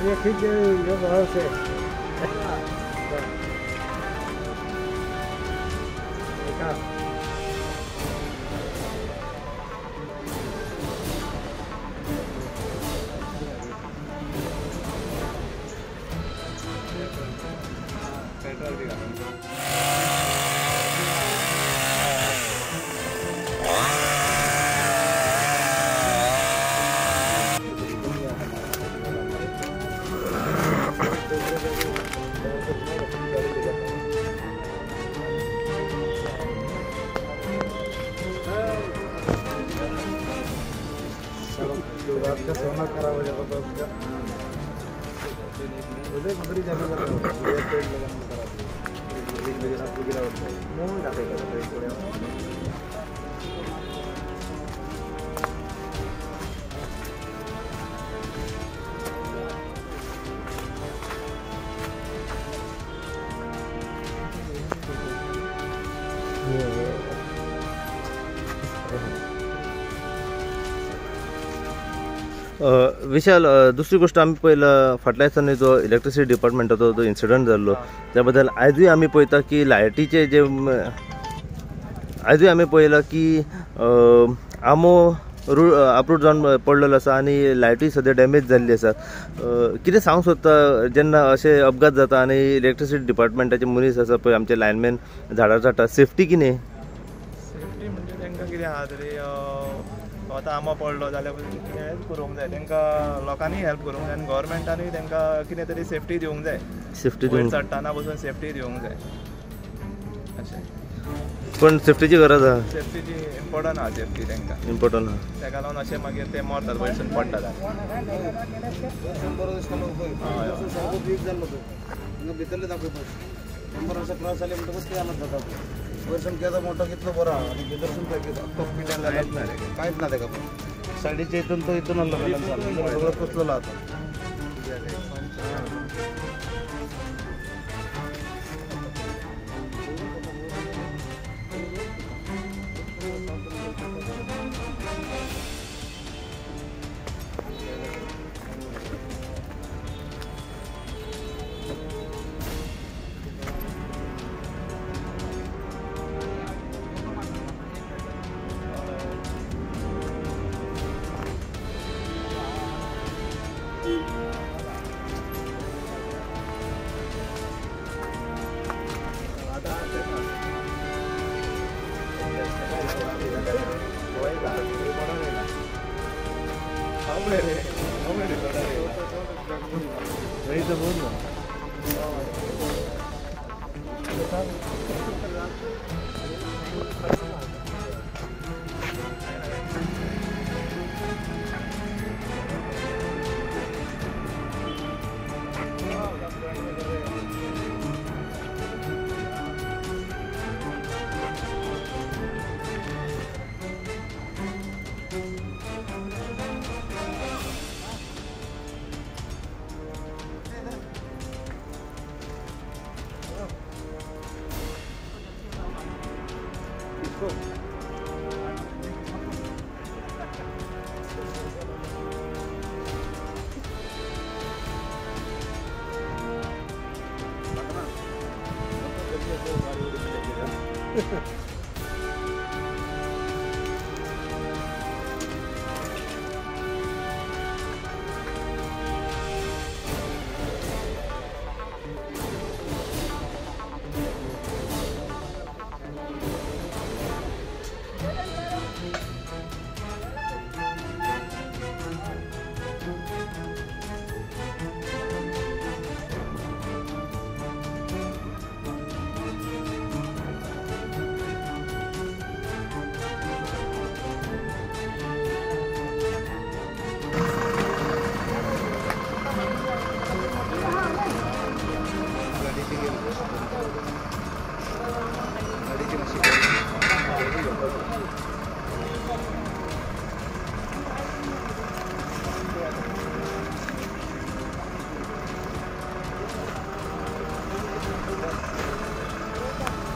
ये ठीक है ये बाहर से देखा पेट्रोल भी रात का सोना खराब हो जाता था उसका उधर मगरी जाने लगा ये पेड़ लगाना खराब है एक मेरे साथ गिरा होता है मुंह डालेगा तो थोड़े विशाल दुसरी गोष्ट आम्ही पहिलं फाटल्या दिसांनी जो इलेक्ट्रिसिटी डिपार्टमेंटाचो जो इन्सिडंट जाल्लो त्याबद्दल आयजूय आमी पळयता की लायटीचे जे आयजूय आमी पळयलां की आमो अपरूट जावन पडलेलो आसा आनी लायटी सद्या डॅमेज जाल्ली आसा कितें सांगूंक सोदता जेन्ना अशे अपघात जाता आनी इलेक्ट्रिसिटी डिपार्टमेंटाचे मनीस आसा पळय आमचे लायनमॅन झाडार चाडटा सेफ्टी कितें सेफ्टी म्हणजे तांकां कितें आहा तरी आतां आंबो पडलो जाल्यार कितें हेल्प करूंक जाय तांकां लोकांनी हेल्प करूंक जाय आनी गव्हर्मेंटानूय तांकां कितें तरी सेफ्टी दिवंक जाय सेफ्टी दिवंक चडटाना पसून सेफ्टी दिवंक जाय अशें पण सेफ्टीची गरज आहा सेफ्टीची इम्पॉर्टंट आहा सेफ्टी तांकां इम्पॉर्टंट आहा ताका लागून अशें मागीर ते मरतात वयरसून पडटात भितरले दाखवतो 100 वर्ष क्रॉस झाले म्हणतो ते आणत जातात वरसून केदा मोठा कितलो बरा आणि भितरसून काय हॉस्पिटल काहीच ना त्याका साडीच्या इथून तो इथून आणलं सगळं कुचलेलं आता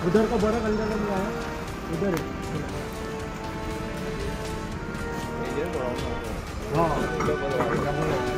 उधर का बड़ा कंटेनर में आया उधर है। हाँ